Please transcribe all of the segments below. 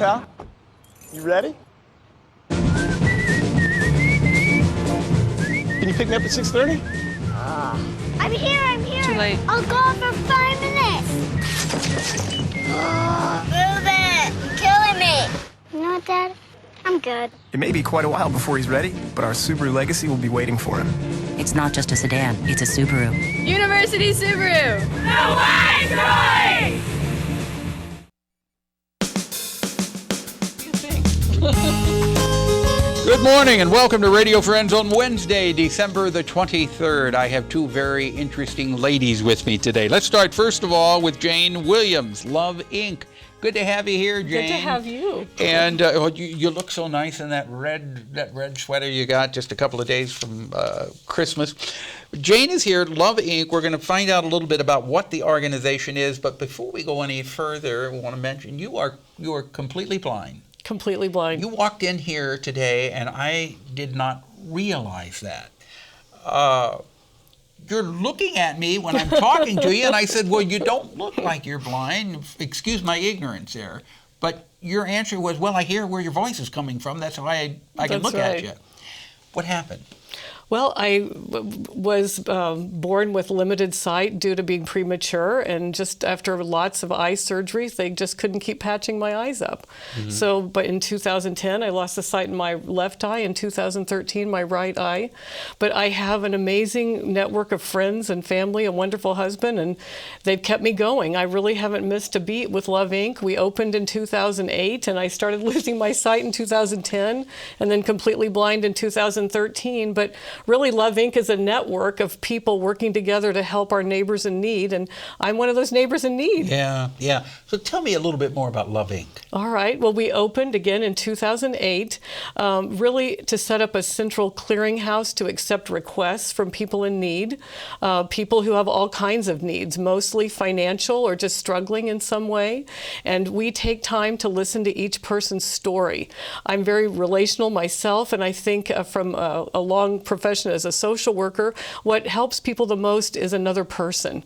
pal. You ready? Can you pick me up at 6:30? I'm here. Too late. I'll go for 5 minutes. Move it. You're killing me. You know what, Dad? I'm good. It may be quite a while before he's ready, but our Subaru Legacy will be waiting for him. It's not just a sedan, it's a Subaru. University Subaru. Good morning and welcome to Radio Friends on Wednesday, December the 23rd. I have two very interesting ladies with me today. Let's start first of all with Jane Williams, Love Inc. Good to have you here, Jane. Good to have you. And you look so nice in that red sweater you got just a couple of days from Christmas. Jane is here, Love Inc. We're going to find out a little bit about what the organization is, but before we go any further, I want to mention you are completely blind. Completely blind. You walked in here today, and I did not realize that. You're looking at me when I'm talking to you, and I said, well, you don't look like you're blind. Excuse my ignorance there. But your answer was, well, I hear where your voice is coming from. That's why I can look at you. What happened? Well, I was born with limited sight due to being premature, and just after lots of eye surgeries, they just couldn't keep patching my eyes up. Mm-hmm. So, but in 2010, I lost the sight in my left eye. In 2013, my right eye. But I have an amazing network of friends and family, a wonderful husband, and they've kept me going. I really haven't missed a beat with Love Inc. We opened in 2008, and I started losing my sight in 2010, and then completely blind in 2013. But really, Love Inc. is a network of people working together to help our neighbors in need, and I'm one of those neighbors in need. Yeah. So tell me a little bit more about Love Inc. All right. Well, we opened again in 2008, really to set up a central clearinghouse to accept requests from people in need, people who have all kinds of needs, mostly financial or just struggling in some way. And we take time to listen to each person's story. I'm very relational myself, and I think from a long profession as a social worker, what helps people the most is another person.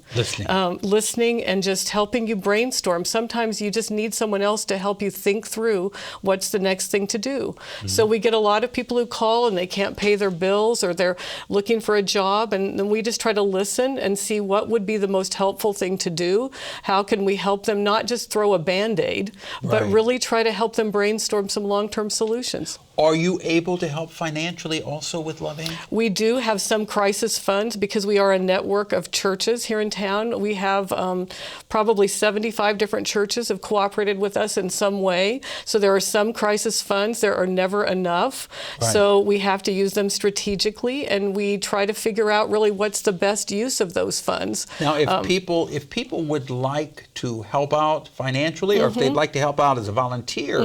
Listening and just helping you brainstorm. Sometimes you just need someone else to help you think through what's the next thing to do. Mm-hmm. So we get a lot of people who call and they can't pay their bills or they're looking for a job, and then we just try to listen and see what would be the most helpful thing to do. How can we help them not just throw a Band-Aid, but really try to help them brainstorm some long-term solutions. Are you able to help financially also with Love Inc.? We do have some crisis funds because we are a network of churches here in town. We have probably 75 different churches have cooperated with us in some way. So there are some crisis funds. There are never enough. Right. So we have to use them strategically, and we try to figure out really what's the best use of those funds. Now, if people would like to help out financially, or if they'd like to help out as a volunteer,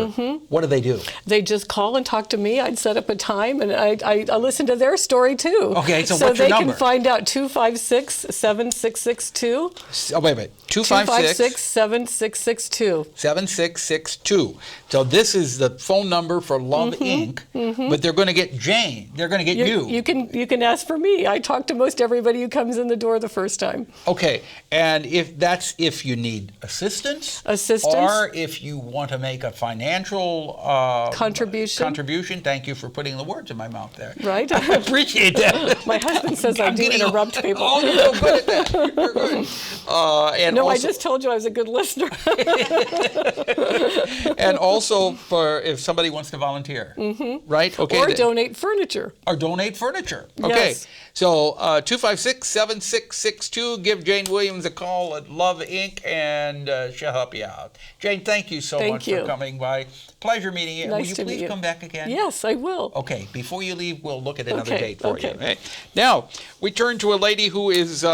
what do they do? They just call and talk to me. I'd set up a time, and I listen to their story too. Okay, so what's your number? So they can find out 256-7662. Oh, wait a minute. 256-7662. 7662. So this is the phone number for Love Inc., but they're going to get Jane. They're going to get you. You can ask for me. I talk to most everybody who comes in the door the first time. Okay, and if you need assistance, or if you want to make a financial contribution. Thank you for putting the words in my mouth there. Right. I appreciate that. My husband says I do interrupt people. Oh, you're so good at that. You're good. I just told you I was a good listener. And also for if somebody wants to volunteer, right? Okay. Or donate furniture. Okay. Yes. So 256-7662. Give Jane Williams a call at Love Inc. and she'll help you out. Jane, thank you so much for coming by. Pleasure meeting you. Nice will you please come back again? Yes, I will. Okay. Before you leave, we'll look at another date for you. Right? Now, we turn to a lady who is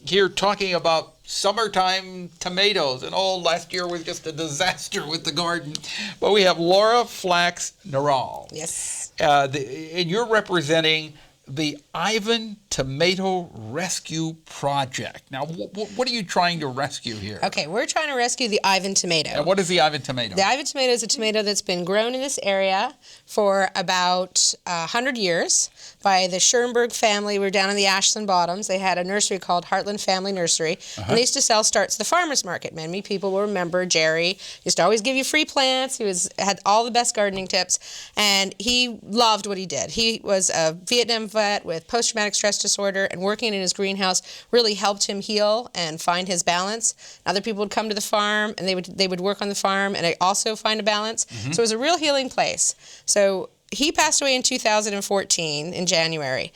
here talking about summertime tomatoes. And last year was just a disaster with the garden. But we have Laura Flacks-Narrol. Yes. And you're representing the Ivan Tomato Rescue Project. Now, what are you trying to rescue here? Okay, we're trying to rescue the Ivan tomato. And what is the Ivan tomato? The Ivan tomato is a tomato that's been grown in this area for about 100 years by the Schoenberg family. We're down in the Ashland Bottoms. They had a nursery called Heartland Family Nursery, and they used to sell starts at the farmers market. Many people will remember Jerry used to always give you free plants. He had all the best gardening tips, and he loved what he did. He was a Vietnam vet with post-traumatic stress disorder, and working in his greenhouse really helped him heal and find his balance. Other people would come to the farm, and they would work on the farm and also find a balance. So it was a real healing place. So he passed away in 2014 in January.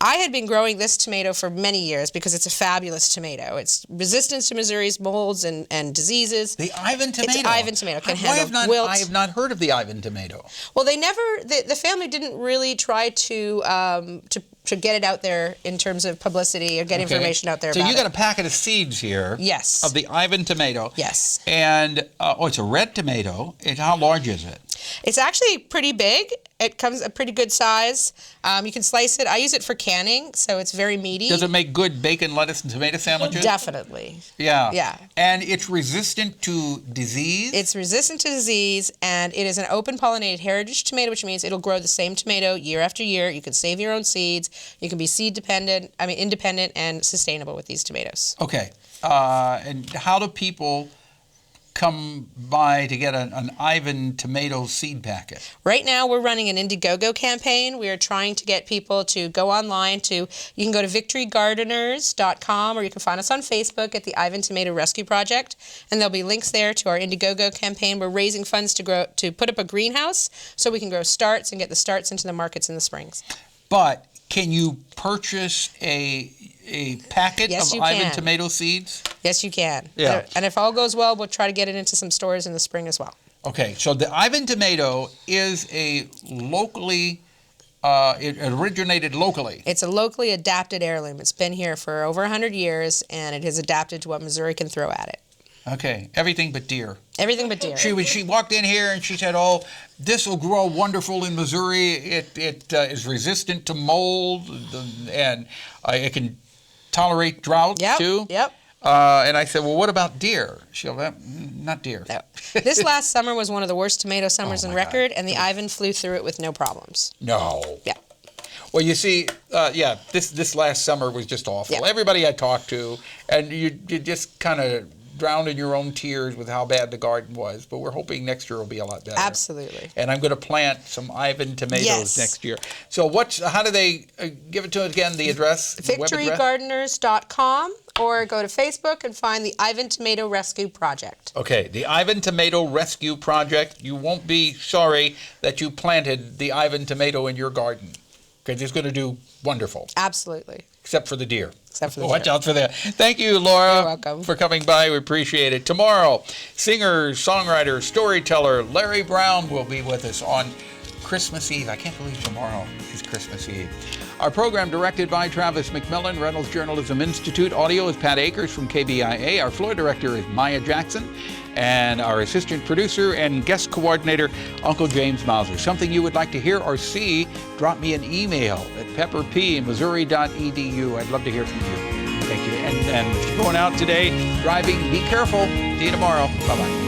I had been growing this tomato for many years because it's a fabulous tomato. It's resistant to Missouri's molds and diseases. The Ivan tomato? It's Ivan tomato. Can handle wilt. I have not heard of the Ivan tomato. Well, the family didn't really try to get it out there in terms of publicity or get information out there so about you got a packet of seeds here. Yes. Of the Ivan tomato. Yes. And, it's a red tomato. How large is it? It's actually pretty big. It comes a pretty good size. You can slice it. I use it for canning, so it's very meaty. Does it make good bacon, lettuce, and tomato sandwiches? Definitely. Yeah. Yeah. And it's resistant to disease? It's resistant to disease, and it is an open pollinated heritage tomato, which means it'll grow the same tomato year after year. You can save your own seeds. You can be independent and sustainable with these tomatoes. Okay. And how do people come by to get an Ivan tomato seed packet? Right now, we're running an Indiegogo campaign. We are trying to get people to go online you can go to victorygardeners.com, or you can find us on Facebook at the Ivan Tomato Rescue Project, and there'll be links there to our Indiegogo campaign. We're raising funds to put up a greenhouse so we can grow starts and get the starts into the markets in the springs. But can you purchase a packet Yes, of you Ivan can. tomato seeds? Yes, you can. Yeah. And if all goes well, we'll try to get it into some stores in the spring as well. Okay, so the Ivan tomato is a locally, it originated locally. It's a locally adapted heirloom. It's been here for over 100 years, and it has adapted to what Missouri can throw at it. Okay, everything but deer. Everything but deer. She walked in here and she said, "Oh, this will grow wonderful in Missouri. It is resistant to mold, and it can tolerate drought too." Yep. And I said, "Well, what about deer?" She goes, "Not deer." No. This last summer was one of the worst tomato summers on record, God. and the Ivan flew through it with no problems. No. Yeah. Well, you see, this last summer was just awful. Yeah. Everybody I talked to, and you just kind of drowned in your own tears with how bad the garden was. But we're hoping next year will be a lot better. Absolutely. And I'm going to plant some Ivan tomatoes Yes. next year. So how do they give it to us again, the address? the web address? Victorygardeners.com, or go to Facebook and find the Ivan Tomato Rescue Project. Okay, the Ivan Tomato Rescue Project. You won't be sorry that you planted the Ivan tomato in your garden, because it's going to do wonderful. Absolutely. Except for the deer. Except for the Watch deer. out for that. Thank you, Laura, You're welcome. for coming by. We appreciate it. Tomorrow, singer, songwriter, storyteller Larry Brown will be with us on Christmas Eve. I can't believe tomorrow is Christmas Eve. Our program directed by Travis McMillan, Reynolds Journalism Institute. Audio is Pat Akers from KBIA. Our floor director is Maya Jackson. And our assistant producer and guest coordinator, Uncle James Mauser. Something you would like to hear or see, drop me an email at pepperp@missouri.edu. I'd love to hear from you. Thank you. And if you're going out today, driving, be careful. See you tomorrow. Bye-bye.